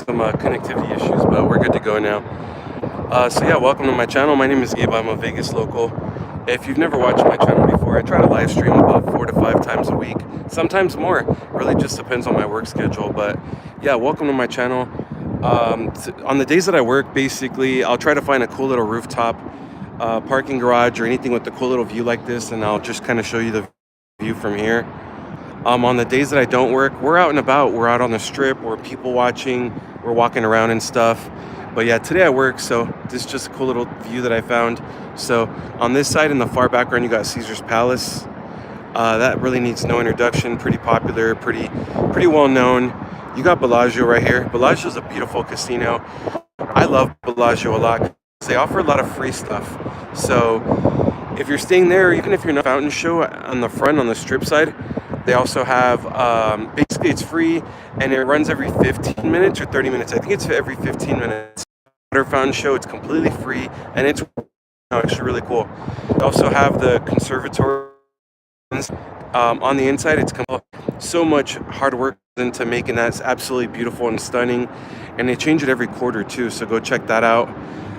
some connectivity issues, but we're good to go now. So yeah, welcome to my channel. My name is Gabe. I'm a Vegas local. If you've never watched my channel before, I try to live stream about 4 to 5 times a week, sometimes more. Really just depends on my work schedule. But yeah, welcome to my channel. On the days that I work, basically, I'll try to find a cool little rooftop, parking garage, or anything with a cool little view like this, and I'll just kind of show you the view from here. On the days that I don't work, we're out and about. We're out on the strip. We're people watching. We're walking around and stuff. But yeah, today I work, so this is just a cool little view that I found. So on this side in the far background, you got Caesar's Palace. That really needs no introduction. Pretty popular, pretty well known. You got Bellagio right here. Bellagio is a beautiful casino. I love Bellagio a lot. They offer a lot of free stuff. So if you're staying there, even if you're not fountain show on the front, on the strip side, they also have, basically it's free and it runs every 15 minutes or 30 minutes. I think it's every 15 minutes. Water fountain show, it's completely free and it's actually really cool. They also have the conservatory on the inside. It's so much hard work into making that. It's absolutely beautiful and stunning. And they change it every quarter too, so go check that out.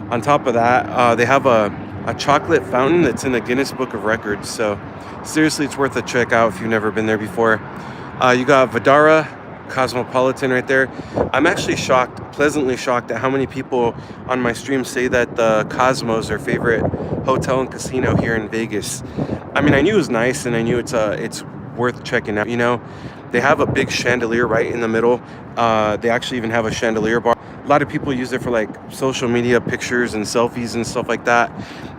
On top of that, they have a chocolate fountain that's in the Guinness Book of Records. So seriously, it's worth a check out if you've never been there before. You got Vdara Cosmopolitan right there. I'm actually shocked, pleasantly shocked at how many people on my stream say that the Cosmo is their favorite hotel and casino here in Vegas. I mean, I knew it was nice and I knew it's worth checking out. You know, they have a big chandelier right in the middle. They actually even have a chandelier bar. A lot of people use it for like social media pictures and selfies and stuff like that.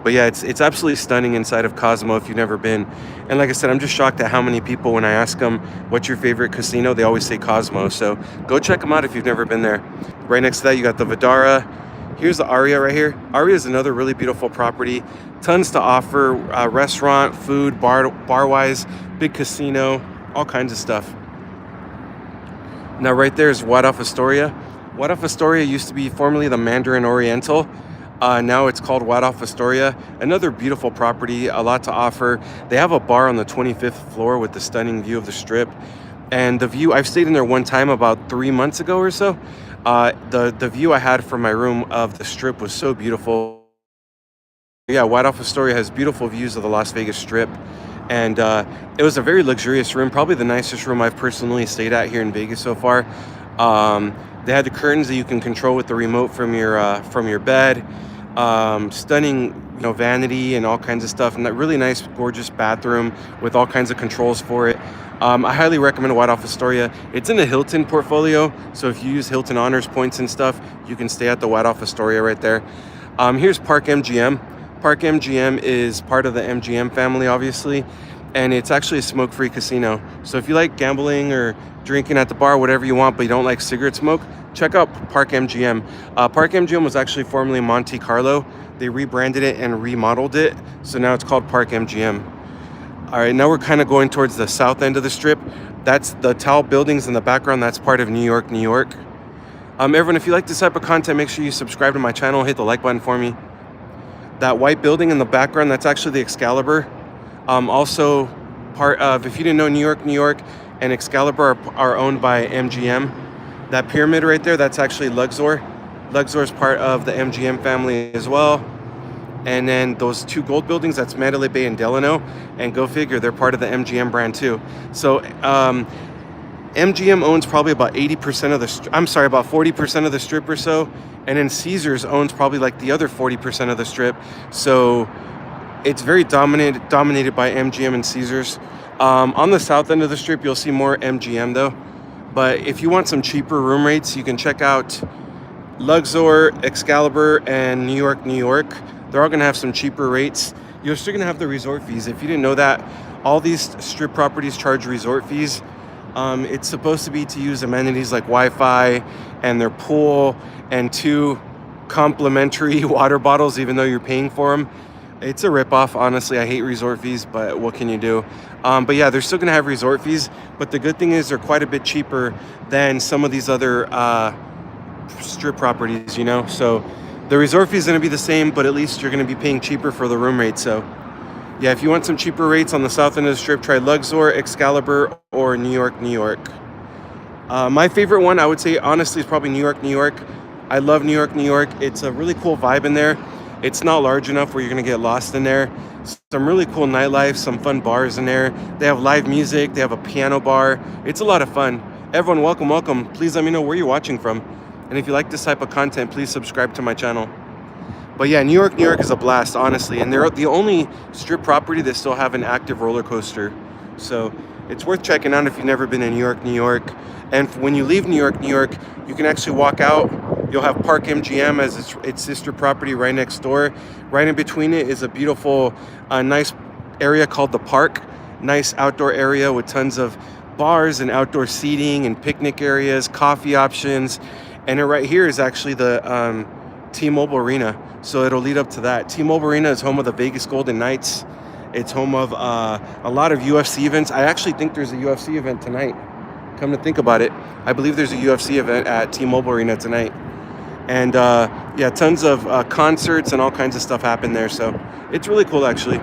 But yeah, it's absolutely stunning inside of Cosmo if you've never been. And like I said, I'm just shocked at how many people, when I ask them what's your favorite casino, they always say Cosmo. So go check them out if you've never been there. Right next to that, you got the Vdara. Here's the Aria right here. Aria is another really beautiful property. Tons to offer, restaurant, food, bar-wise, big casino, all kinds of stuff. Now right there is Waldorf Astoria. Waldorf Astoria used to be formerly the Mandarin Oriental. Now it's called Waldorf Astoria. Another beautiful property, a lot to offer. They have a bar on the 25th floor with the stunning view of the strip. And the view, I've stayed in there one time about 3 months ago or so. The view I had from my room of the strip was so beautiful. Yeah, Waldorf Astoria has beautiful views of the Las Vegas Strip. And it was a very luxurious room, probably the nicest room I've personally stayed at here in Vegas so far. They had the curtains that you can control with the remote from your bed. Stunning, vanity and all kinds of stuff, and that really nice, gorgeous bathroom with all kinds of controls for it. I highly recommend Waldorf Astoria. It's in the Hilton portfolio, so if you use Hilton Honors points and stuff, you can stay at the Waldorf Astoria right there. Here's Park MGM. Park MGM is part of the MGM family, obviously, and it's actually a smoke-free casino. So if you like gambling or drinking at the bar, whatever you want, but you don't like cigarette smoke, check out Park MGM. Park MGM was actually formerly Monte Carlo. They rebranded it and remodeled it, so now it's called Park MGM. All right, now we're kind of going towards the south end of the strip. That's the tall buildings in the background. That's part of New York, New York. Everyone, if you like this type of content, make sure you subscribe to my channel. Hit the like button for me. That white building in the background, that's actually the Excalibur. Also part of, if you didn't know, New York, New York and Excalibur are owned by MGM. That pyramid right there, that's actually Luxor. Luxor is part of the MGM family as well. And then those two gold buildings, that's Mandalay Bay and Delano. And go figure, they're part of the MGM brand too. So MGM owns probably about 80% of the, about 40% of the strip or so. And then Caesars owns probably like the other 40% of the strip. So it's very dominated by MGM and Caesars. On the south end of the strip, you'll see more MGM though. But if you want some cheaper room rates, you can check out Luxor, Excalibur, and New York, New York. They're all gonna have some cheaper rates. You're still gonna have the resort fees. If you didn't know that, all these strip properties charge resort fees. It's supposed to be to use amenities like Wi-Fi and their pool and 2 complimentary water bottles, even though you're paying for them. It's a ripoff, honestly. I hate resort fees, but what can you do? But yeah, they're still gonna have resort fees, but the good thing is they're quite a bit cheaper than some of these other strip properties, So the resort fee is gonna be the same, but at least you're gonna be paying cheaper for the room rate. So yeah, if you want some cheaper rates on the south end of the strip, try Luxor, Excalibur, or New York, New York. My favorite one, I would say, honestly, is probably New York, New York. I love New York, New York. It's a really cool vibe in there. It's not large enough where you're gonna get lost in there. Some really cool nightlife, some fun bars in there. They have live music. They have a piano bar. It's a lot of fun. Everyone, welcome, welcome. Please let me know where you're watching from. And if you like this type of content, please subscribe to my channel. But yeah, New York, New York is a blast, honestly. And they're the only strip property that still have an active roller coaster. So it's worth checking out if you've never been in New York, New York. And when you leave New York, New York, you can actually walk out. You'll have Park MGM as its sister property right next door. Right in between it is a beautiful, nice area called the Park. Nice outdoor area with tons of bars and outdoor seating and picnic areas, coffee options. And right here is actually the T-Mobile Arena. So it'll lead up to that. T-Mobile Arena is home of the Vegas Golden Knights. It's home of a lot of UFC events. I actually think there's a UFC event tonight. Come to think about it, I believe there's a UFC event at T-Mobile Arena tonight. And yeah, tons of concerts and all kinds of stuff happen there. So it's really cool, actually.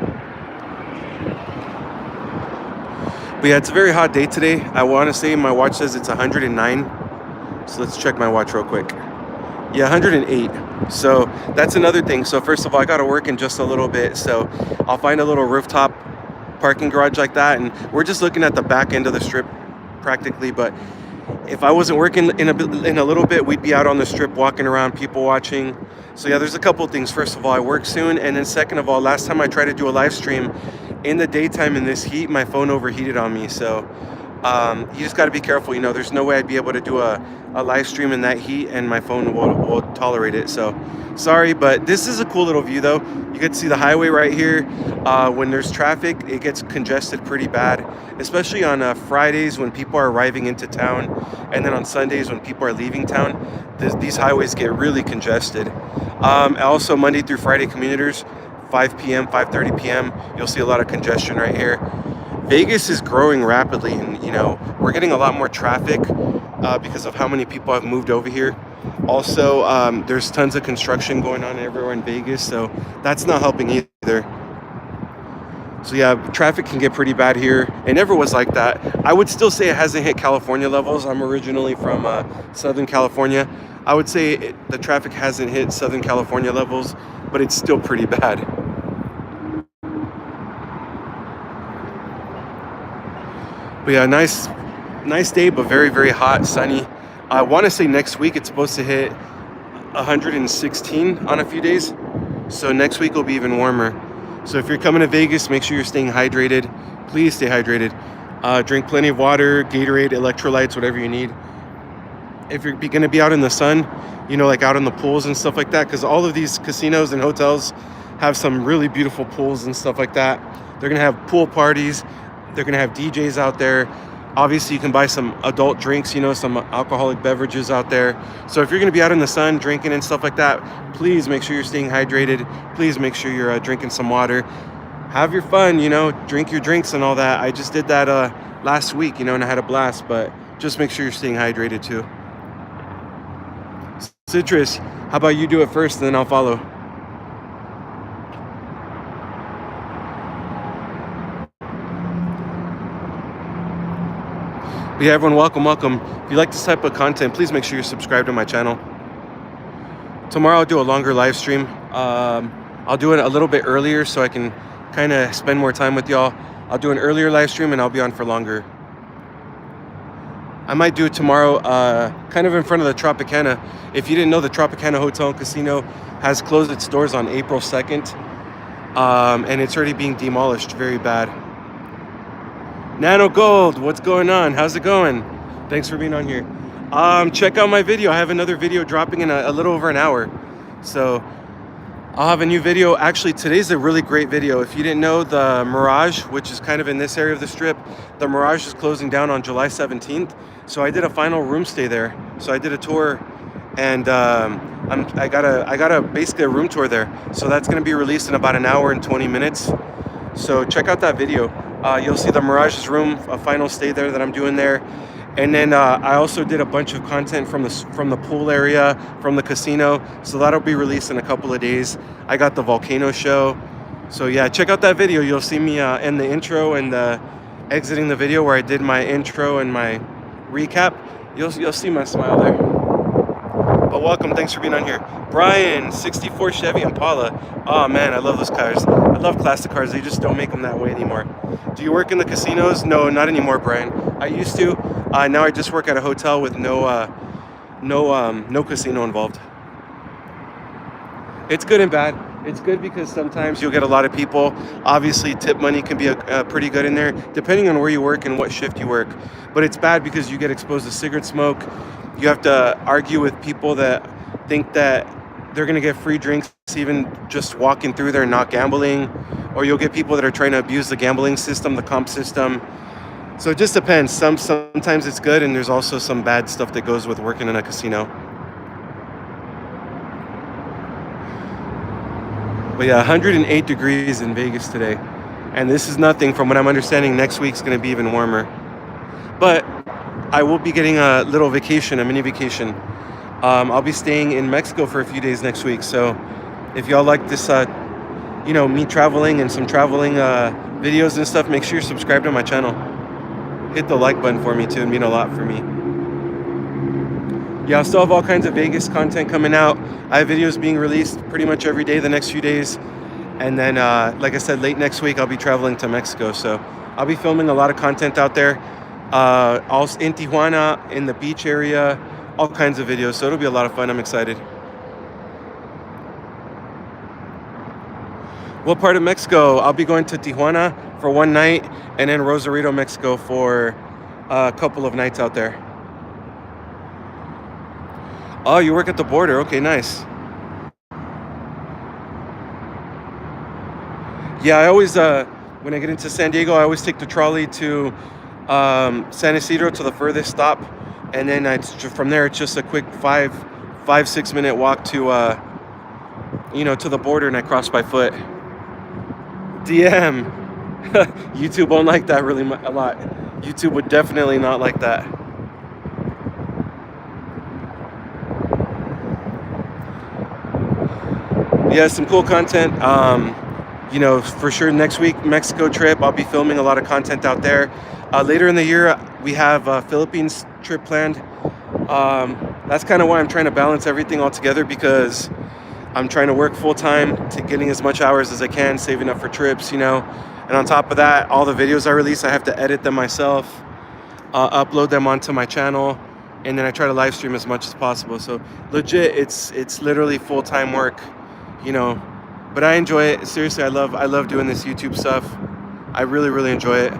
But yeah, it's a very hot day today. I want to say my watch says it's 109. So let's check my watch real quick. Yeah, 108. So that's another thing. So first of all, I got to work in just a little bit. So I'll find a little rooftop parking garage like that. And we're just looking at the back end of the strip practically. But if I wasn't working in a little bit, we'd be out on the strip walking around, people watching. So yeah, there's a couple things. First of all, I work soon. And then second of all, last time I tried to do a live stream in the daytime in this heat, my phone overheated on me. So you just got to be careful. You know, there's no way I'd be able to do a live stream in that heat and my phone will tolerate it. So sorry, but this is a cool little view though. You get to see the highway right here. When there's traffic, it gets congested pretty bad, especially on Fridays when people are arriving into town, and then on Sundays when people are leaving town. These highways get really congested. Also Monday through Friday commuters, 5 p.m., 5:30 p.m., you'll see a lot of congestion right here. Vegas is growing rapidly, and you know, we're getting a lot more traffic because of how many people have moved over here. Also, there's tons of construction going on everywhere in Vegas, so that's not helping either. So yeah, traffic can get pretty bad here. It never was like that. I would still say it hasn't hit California levels. I'm originally from Southern California. I would say the traffic hasn't hit Southern California levels, but it's still pretty bad. But yeah, nice day, but very, very hot, sunny. I want to say next week it's supposed to hit 116 on a few days. So next week will be even warmer. So if you're coming to Vegas, make sure you're staying hydrated. Please stay hydrated. Drink plenty of water, Gatorade, electrolytes, whatever you need. If you're going to be out in the sun, you know, like out in the pools and stuff like that, because all of these casinos and hotels have some really beautiful pools and stuff like that. They're going to have pool parties. They're going to have DJs out there. Obviously, you can buy some adult drinks, you know, some alcoholic beverages out there. So if you're going to be out in the sun drinking and stuff like that, please make sure you're staying hydrated. Please make sure you're drinking some water. Have your fun, you know, drink your drinks and all that. I just did that last week, you know, and I had a blast. But just make sure you're staying hydrated too. Citrus, how about you do it first and then I'll follow? But yeah, everyone, welcome, welcome. If you like this type of content, please make sure you're subscribed to my channel. Tomorrow I'll do a longer live stream. I'll do it a little bit earlier so I can kind of spend more time with y'all. I'll do an earlier live stream and I'll be on for longer. I might do it tomorrow, kind of in front of the Tropicana. If you didn't know, the Tropicana Hotel and Casino has closed its doors on April 2nd. And it's already being demolished very bad. Nano Gold, what's going on? How's it going? Thanks for being on here. Check out my video. I have another video dropping in a little over an hour. So I'll have a new video. Actually, today's a really great video. If you didn't know, the Mirage, which is kind of in this area of the strip, the Mirage is closing down on July 17th. So I did a final room stay there. So I did a tour, and I got a basically a room tour there. So that's going to be released in about an hour and 20 minutes. So check out that video. You'll see the Mirage's room, a final stay there that I'm doing there. And then I also did a bunch of content from the pool area, from the casino. So that'll be released in a couple of days. I got the volcano show. So yeah, check out that video. You'll see me in the intro and exiting the video where I did my intro and my recap. You'll see my smile there. But welcome, thanks for being on here. Brian, 64 Chevy Impala. Oh man, I love those cars. I love classic cars. They just don't make them that way anymore. Do you work in the casinos? No, not anymore, Brian. I used to. Now I just work at a hotel with no casino involved. It's good and bad. It's good because sometimes you'll get a lot of people. Obviously, tip money can be pretty good in there, depending on where you work and what shift you work. But it's bad because you get exposed to cigarette smoke. You have to argue with people that think that they're going to get free drinks even just walking through there and not gambling. Or you'll get people that are trying to abuse the gambling system, the comp system. So it just depends. Sometimes it's good, and there's also some bad stuff that goes with working in a casino. But yeah, 108 degrees in Vegas today. And this is nothing. From what I'm understanding, next week's going to be even warmer. But I will be getting a little vacation, a mini vacation. I'll be staying in Mexico for a few days next week. So if y'all like this, me traveling and some traveling videos and stuff, make sure you're subscribed to my channel. Hit the like button for me too. It'd mean a lot for me. Yeah, I'll still have all kinds of Vegas content coming out. I have videos being released pretty much every day the next few days. And then, like I said, late next week, I'll be traveling to Mexico. So I'll be filming a lot of content out there. Also in Tijuana, in the beach area, all kinds of videos. So it'll be a lot of fun. I'm excited. What part of Mexico? I'll be going to Tijuana for one night and then Rosarito, Mexico for a couple of nights out there. Oh, you work at the border. Okay, nice. Yeah, I always, when I get into San Diego, I always take the trolley to San Isidro to the furthest stop. And then from there, it's just a quick 6 minute walk to, to the border, and I cross by foot. DM. YouTube won't like that really a lot. YouTube would definitely not like that. Yeah, some cool content. For sure next week, Mexico trip, I'll be filming a lot of content out there. Later in the year, we have a Philippines trip planned. That's kind of why I'm trying to balance everything all together, because I'm trying to work full time to getting as much hours as I can, saving up for trips, And on top of that, all the videos I release, I have to edit them myself, upload them onto my channel, and then I try to live stream as much as possible. So legit, it's literally full-time work, But I enjoy it. Seriously, I love doing this YouTube stuff. I really, really enjoy it.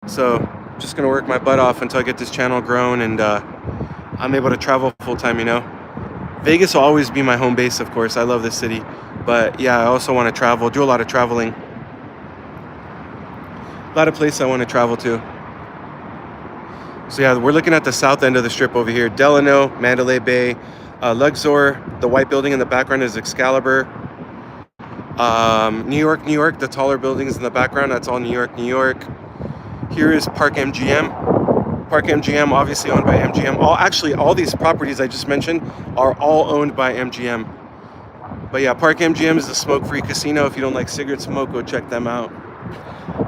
So just gonna work my butt off until I get this channel grown and I'm able to travel full-time, Vegas will always be my home base, of course. I love this city. But yeah, I also want to travel, do a lot of traveling. A lot of places I want to travel to. So yeah, we're looking at the south end of the strip over here. Delano, Mandalay Bay, Luxor. The white building in the background is Excalibur. New York, the taller buildings in the background, that's all New York. Here is Park MGM. Park MGM, obviously owned by MGM. All these properties I just mentioned are all owned by MGM. But yeah, Park MGM is a smoke-free casino. If you don't like cigarette smoke, go check them out.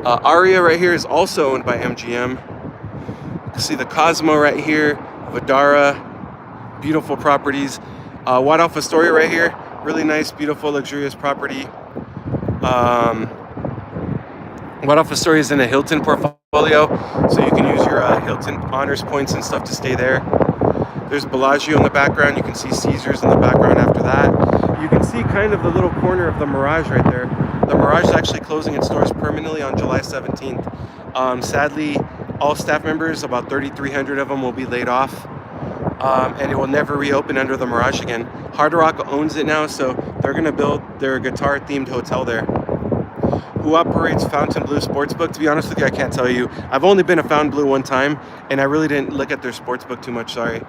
Aria right here is also owned by MGM. You can see the Cosmo right here, Vidara, beautiful properties. White Alpha Astoria right here, really nice, beautiful, luxurious property. White Alpha Astoria is in a Hilton portfolio, so you can use your Hilton honors points and stuff to stay there. There's Bellagio in the background. You can see Caesars in the background after that. You can see kind of the little corner of the Mirage right there. The Mirage is actually closing its doors permanently on July 17th. Sadly, all staff members, about 3,300 of them, will be laid off. And it will never reopen under the Mirage again. Hard Rock owns it now, so they're going to build their guitar-themed hotel there. Who operates Fontainebleau Sportsbook? To be honest with you, I can't tell you. I've only been to Fontainebleau one time, and I really didn't look at their sportsbook too much, sorry.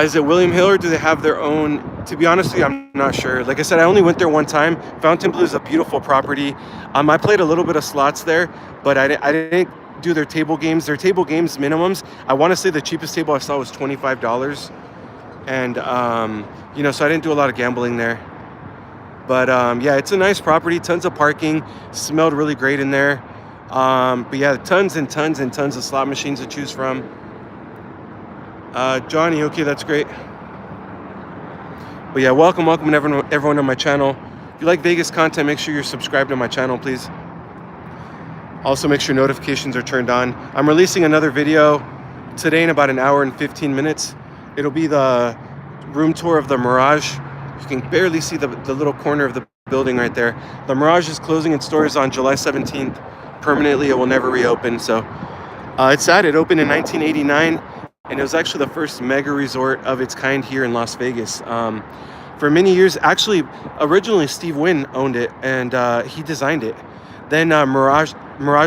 Is it William Hill, or do they have their own? To be honest with you, I'm not sure. Like I said, I only went there one time. Fontainebleau is a beautiful property. I played a little bit of slots there, but I didn't do their table games. Their table games minimums, I want to say the cheapest table I saw was $25. And, so I didn't do a lot of gambling there. But, yeah, it's a nice property, tons of parking, smelled really great in there. But yeah, tons and tons and tons of slot machines to choose from. Johnny, okay, that's great. But yeah, welcome everyone on my channel. If you like Vegas content, make sure you're subscribed to my channel, please. Also, make sure notifications are turned on. I'm releasing another video today in about an hour and 15 minutes. It'll be the room tour of the Mirage. You can barely see the little corner of the building right there. The Mirage is closing its doors on July 17th. Permanently, it will never reopen. So it's sad. It opened in 1989, and it was actually the first mega resort of its kind here in Las Vegas. For many years, actually, originally Steve Wynn owned it, and he designed it. Then Mirage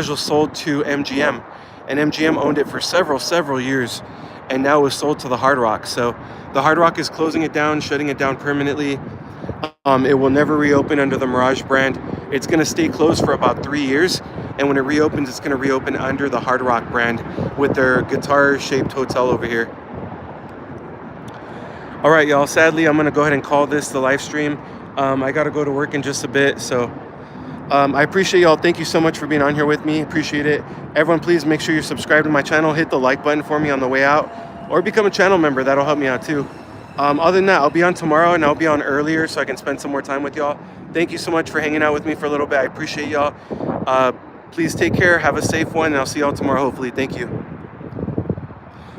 was sold to MGM, and MGM owned it for several years, and now it was sold to the Hard Rock. So the Hard Rock is closing it down, shutting it down permanently. It will never reopen under the Mirage brand. It's going to stay closed for about 3 years, and when it reopens, it's going to reopen under the Hard Rock brand with their guitar-shaped hotel over here. All right, y'all. Sadly, I'm going to go ahead and call this the live stream. I got to go to work in just a bit, so I appreciate y'all. Thank you so much for being on here with me. Appreciate it. Everyone, please make sure you're subscribed to my channel. Hit the like button for me on the way out, or become a channel member. That'll help me out too. Other than that, I'll be on tomorrow, and I'll be on earlier so I can spend some more time with y'all. Thank you so much for hanging out with me for a little bit. I appreciate y'all. Please take care. Have a safe one, and I'll see y'all tomorrow, hopefully. Thank you.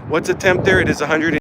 What's the temp there? It is 100.